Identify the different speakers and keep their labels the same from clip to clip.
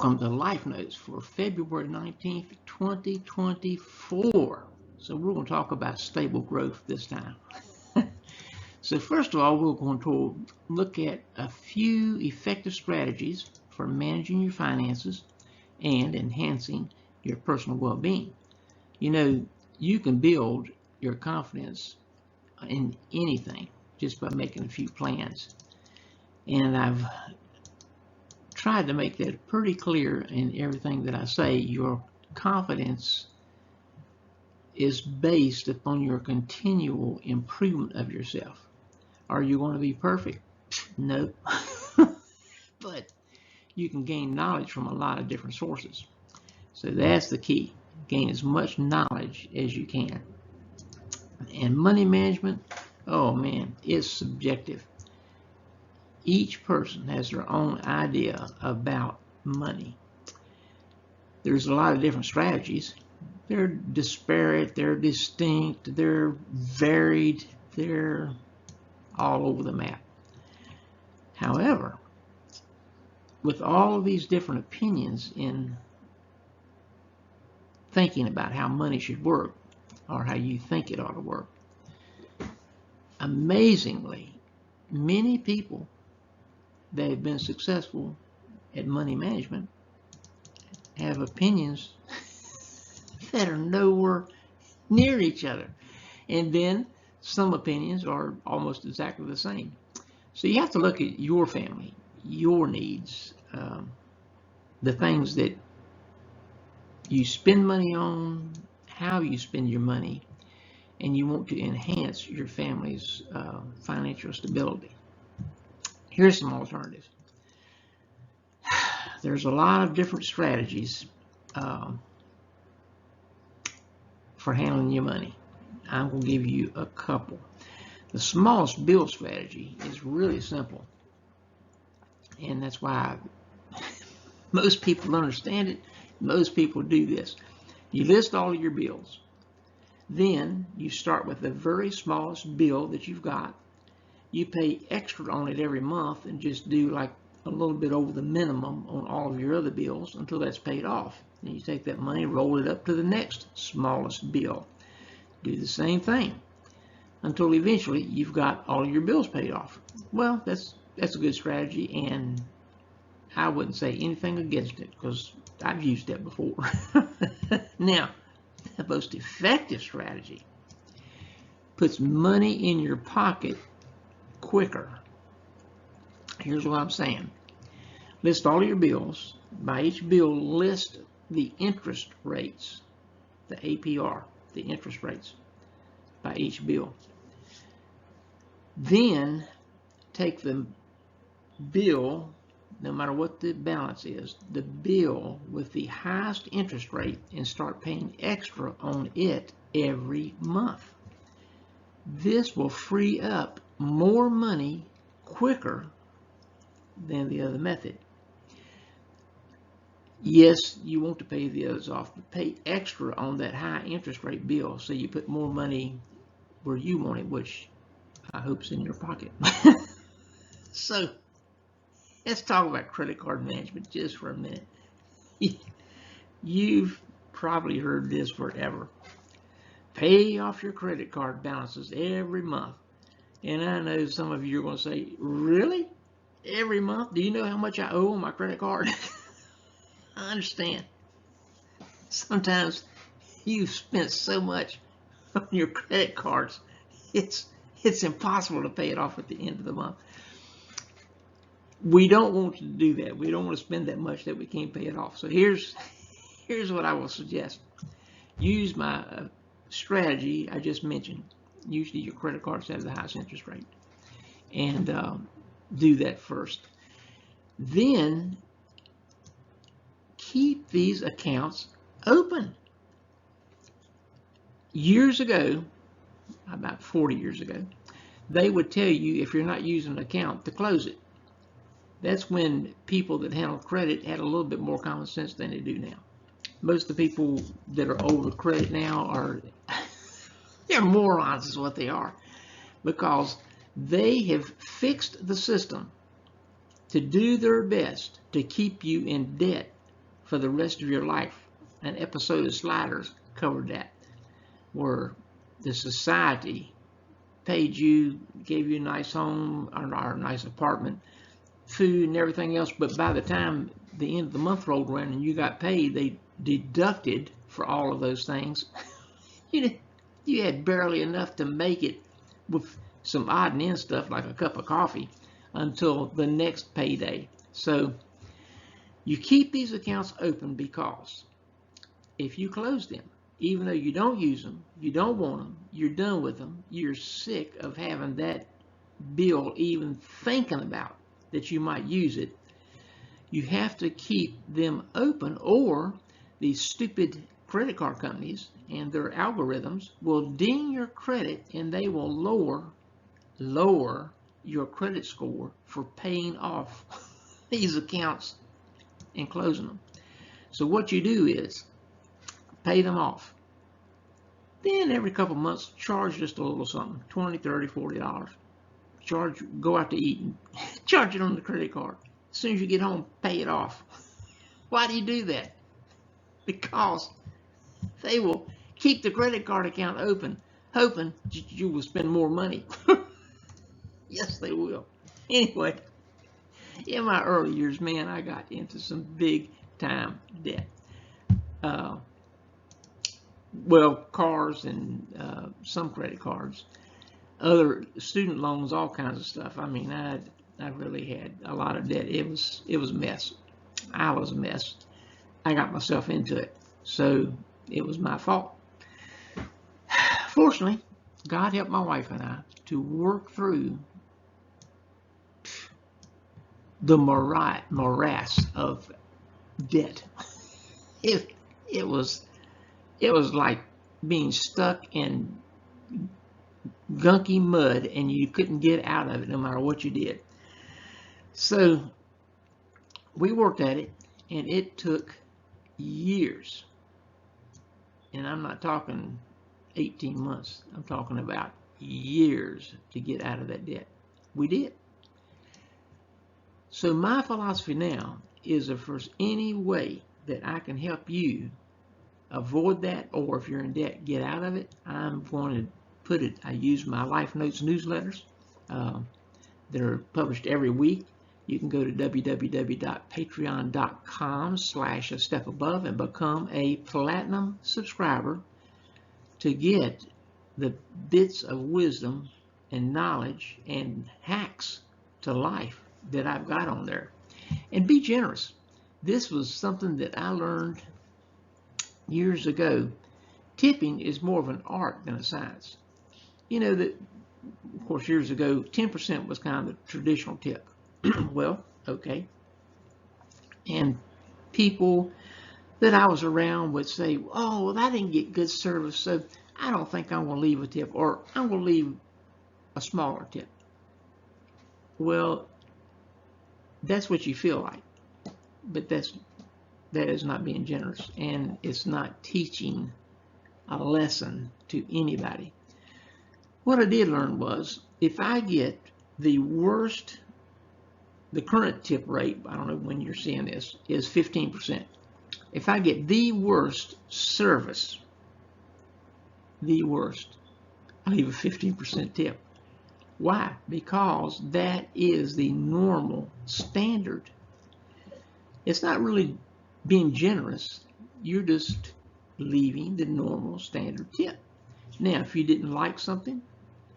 Speaker 1: Welcome to Life Notes for February 19th, 2024. So we're going to talk about stable growth this time. So first of all, we're going to look at a few effective strategies for managing your finances and enhancing your personal well-being. You know, you can build your confidence in anything just by making a few plans. And I've tried to make that pretty clear in everything that I say. Your confidence is based upon your continual improvement of yourself. Are you going to be perfect? No. But you can gain knowledge from a lot of different sources. So that's the key. Gain as much knowledge as you can. And money management, oh man, it's subjective. Each person has their own idea about money. There's a lot of different strategies. They're disparate, they're distinct, they're varied, they're all over the map. However, with all of these different opinions in thinking about how money should work or how you think it ought to work, amazingly, many people that have been successful at money management have opinions that are nowhere near each other. And then some opinions are almost exactly the same. So you have to look at your family, your needs, the things that you spend money on, how you spend your money, and you want to enhance your family's financial stability. Here's some alternatives. There's a lot of different strategies for handling your money. I'm going to give you a couple. The smallest bill strategy is really simple, and that's why most people understand it. Most people do this. You list all of your bills. Then you start with the very smallest bill that you've got. You pay extra on it every month and just do like a little bit over the minimum on all of your other bills until that's paid off. Then you take that money, roll it up to the next smallest bill. Do the same thing until eventually you've got all your bills paid off. Well, that's a good strategy, and I wouldn't say anything against it because I've used that before. Now, the most effective strategy puts money in your pocket quicker. Here's what I'm saying. List all your bills. By each bill, list the interest rates, the APR, the interest rates by each bill. Then take the bill, no matter what the balance is, the bill with the highest interest rate, and start paying extra on it every month. This will free up more money quicker than the other method. Yes, you want to pay the others off, but pay extra on that high interest rate bill so you put more money where you want it, which I hope is in your pocket. So let's talk about credit card management just for a minute. You've probably heard this forever. Pay off your credit card balances every month. And I know some of you are going to say, really? Every month? Do you know how much I owe on my credit card? I understand. Sometimes you've spent so much on your credit cards, it's impossible to pay it off at the end of the month. We don't want to do that. We don't want to spend that much that we can't pay it off. So here's what I will suggest. Use my strategy I just mentioned. Usually your credit cards have the highest interest rate. And do that first. Then keep these accounts open. Years ago, about 40 years ago, they would tell you if you're not using an account to close it. That's when people that handle credit had a little bit more common sense than they do now. Most of the people that are over credit now are they're morons is what they are, because they have fixed the system to do their best to keep you in debt for the rest of your life. An episode of Sliders covered that, where the society paid you, gave you a nice home or a nice apartment, food and everything else, but by the time the end of the month rolled around and you got paid, they deducted for all of those things. You had barely enough to make it with some odd and end stuff like a cup of coffee until the next payday. So you keep these accounts open because if you close them, even though you don't use them, you don't want them, you're done with them, you're sick of having that bill even thinking about that you might use it, you have to keep them open, or these stupid credit card companies and their algorithms will ding your credit and they will lower your credit score for paying off these accounts and closing them. So what you do is pay them off. Then every couple months, charge just a little something, $20, $30, $40. Go out to eat and charge it on the credit card. As soon as you get home, pay it off. Why do you do that? Because they will keep the credit card account open, hoping you will spend more money. Yes, they will. Anyway, in my early years, man, I got into some big time debt. Well, cars and some credit cards, other student loans, all kinds of stuff. I mean, I really had a lot of debt. It was a mess. I was a mess. I got myself into it, so it was my fault. Fortunately, God helped my wife and I to work through the morass of debt. It was like being stuck in gunky mud and you couldn't get out of it no matter what you did. So we worked at it, and it took years. And I'm not talking 18 months. I'm talking about years to get out of that debt. We did. So my philosophy now is if there's any way that I can help you avoid that, or if you're in debt, get out of it, I'm going to put it. I use my Life Notes newsletters that are published every week. You can go to www.patreon.com/astepabove and become a platinum subscriber to get the bits of wisdom and knowledge and hacks to life that I've got on there. And be generous. This was something that I learned years ago. Tipping is more of an art than a science. You know that, of course, years ago, 10% was kind of the traditional tip. Well, okay. And people that I was around would say, oh, well, I didn't get good service, so I don't think I'm going to leave a tip, or I'm going to leave a smaller tip. Well, that's what you feel like, but that is not being generous, and it's not teaching a lesson to anybody. What I did learn was, if I get the current tip rate, I don't know when you're seeing this, is 15%. If I get the worst service, I leave a 15% tip. Why? Because that is the normal standard. It's not really being generous. You're just leaving the normal standard tip. Now, if you didn't like something,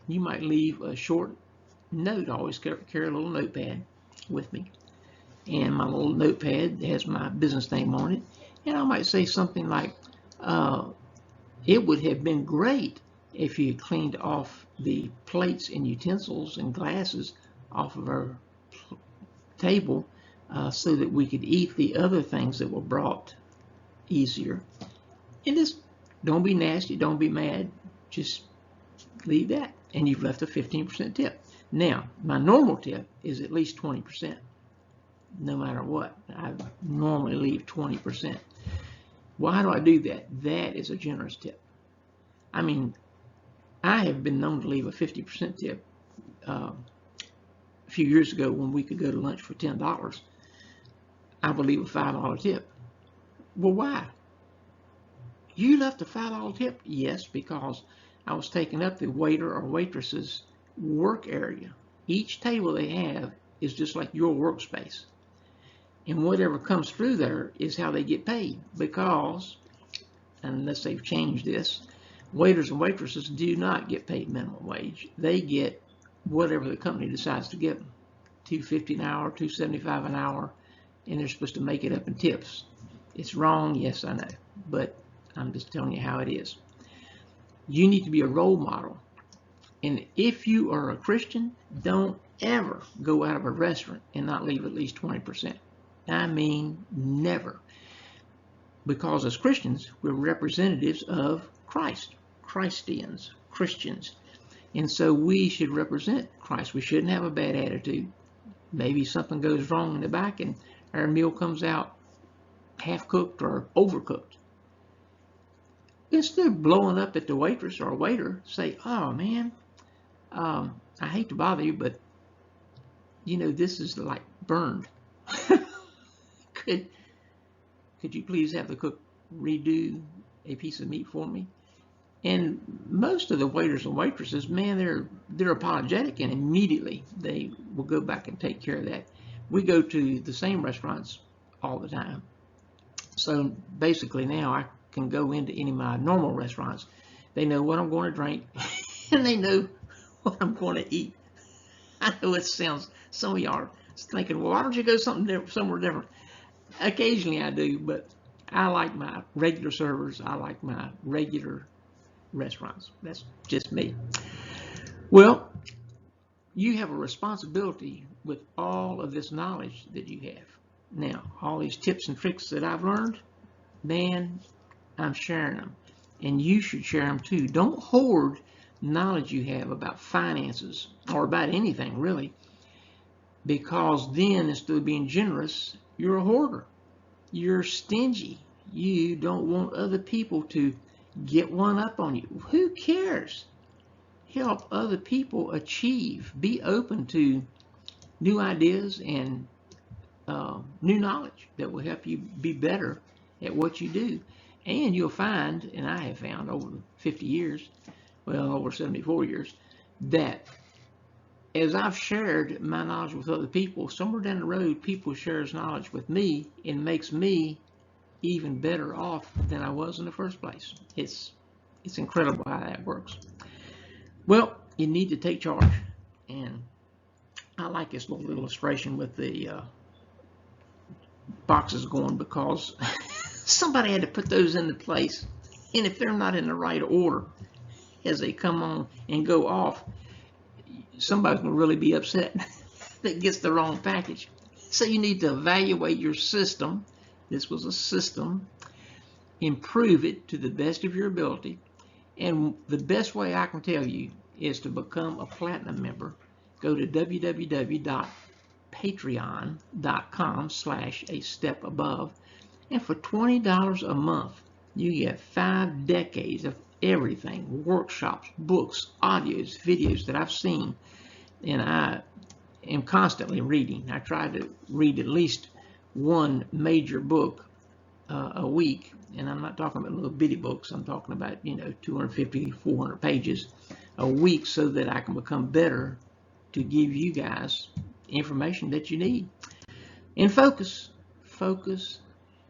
Speaker 1: you might leave a short note. I always carry a little notepad with me, and my little notepad has my business name on it, and I might say something like, it would have been great if you cleaned off the plates and utensils and glasses off of our table so that we could eat the other things that were brought easier. And just don't be nasty, don't be mad, just leave that, and you've left a 15% tip. Now, my normal tip is at least 20%, no matter what. I normally leave 20%. Why do I do that? That is a generous tip. I mean, I have been known to leave a 50% tip. A few years ago, when we could go to lunch for $10, I would leave a $5 tip. Well, why? You left a $5 tip? Yes, because I was taking up the waiter or waitress's work area. Each table they have is just like your workspace. And whatever comes through there is how they get paid. Because, unless they've changed this, waiters and waitresses do not get paid minimum wage. They get whatever the company decides to give them. $2.50 an hour, $2.75 an hour, and they're supposed to make it up in tips. It's wrong, yes, I know, but I'm just telling you how it is. You need to be a role model. And if you are a Christian, don't ever go out of a restaurant and not leave at least 20%. I mean, never. Because as Christians, we're representatives of Christ, Christians, Christians. And so we should represent Christ. We shouldn't have a bad attitude. Maybe something goes wrong in the back and our meal comes out half-cooked or overcooked. Instead of blowing up at the waitress or waiter, say, oh man, I hate to bother you, but you know, this is like burned. Could you please have the cook redo a piece of meat for me? And most of the waiters and waitresses, man, they're apologetic, and immediately they will go back and take care of that. We go to the same restaurants all the time. So basically now I can go into any of my normal restaurants. They know what I'm going to drink and they know what I'm going to eat. I know it sounds, some of y'all are thinking, well, why don't you go somewhere different? Occasionally I do, but I like my regular servers. I like my regular restaurants. That's just me. Well, you have a responsibility with all of this knowledge that you have. Now, all these tips and tricks that I've learned, man, I'm sharing them. And you should share them too. Don't hoard knowledge you have about finances or about anything really, because then instead of being generous, you're a hoarder. You're stingy. You don't want other people to get one up on you. Who cares? Help other people achieve. Be open to new ideas and new knowledge that will help you be better at what you do. And you'll find, and I have found over 50 years, well, over 74 years, that as I've shared my knowledge with other people, somewhere down the road, people share knowledge with me and makes me even better off than I was in the first place. It's incredible how that works. Well, you need to take charge. And I like this little illustration with the boxes going, because somebody had to put those into place. And if they're not in the right order as they come on and go off, somebody's going to really be upset that gets the wrong package. So you need to evaluate your system. This was a system. Improve it to the best of your ability. And the best way I can tell you is to become a platinum member. Go to www.patreon.com/a-step-above, and for $20 a month you get 5 decades of everything: workshops, books, audios, videos that I've seen, and I am constantly reading. I try to read at least one major book a week, and I'm not talking about little bitty books. I'm talking about, 250, 400 pages a week, so that I can become better to give you guys information that you need. And focus, focus,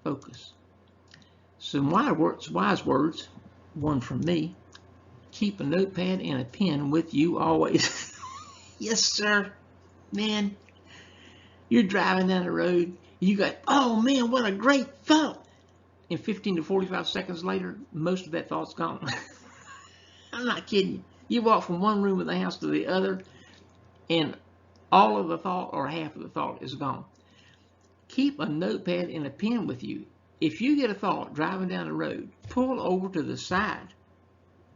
Speaker 1: focus. Some wise words, one from me: keep a notepad and a pen with you always. Yes, sir. Man, you're driving down the road, you got, oh man, what a great thought. And 15 to 45 seconds later, most of that thought's gone. I'm not kidding you. You walk from one room of the house to the other, and all of the thought or half of the thought is gone. Keep a notepad and a pen with you. If you get a thought driving down the road, pull over to the side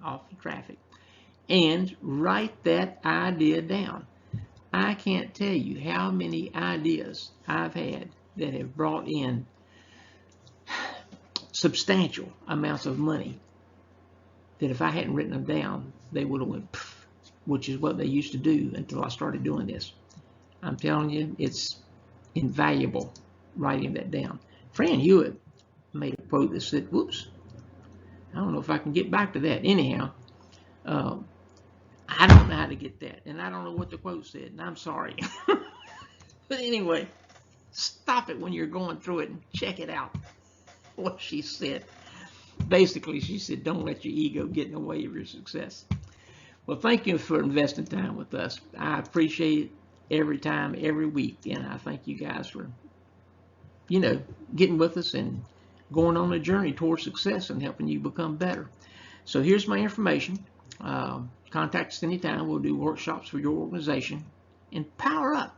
Speaker 1: off the traffic and write that idea down. I can't tell you how many ideas I've had that have brought in substantial amounts of money that if I hadn't written them down, they would have went pff, which is what they used to do until I started doing this. I'm telling you, it's invaluable writing that down. Fran Hewitt made a quote that said, whoops, I don't know if I can get back to that. Anyhow, I don't know how to get that, and I don't know what the quote said, and I'm sorry. But anyway, stop it when you're going through it and check it out. What she said. Basically, she said, don't let your ego get in the way of your success. Well, thank you for investing time with us. I appreciate it every time, every week, and I thank you guys for, getting with us and going on a journey towards success and helping you become better. So here's my information. Contact us anytime. We'll do workshops for your organization. And power up.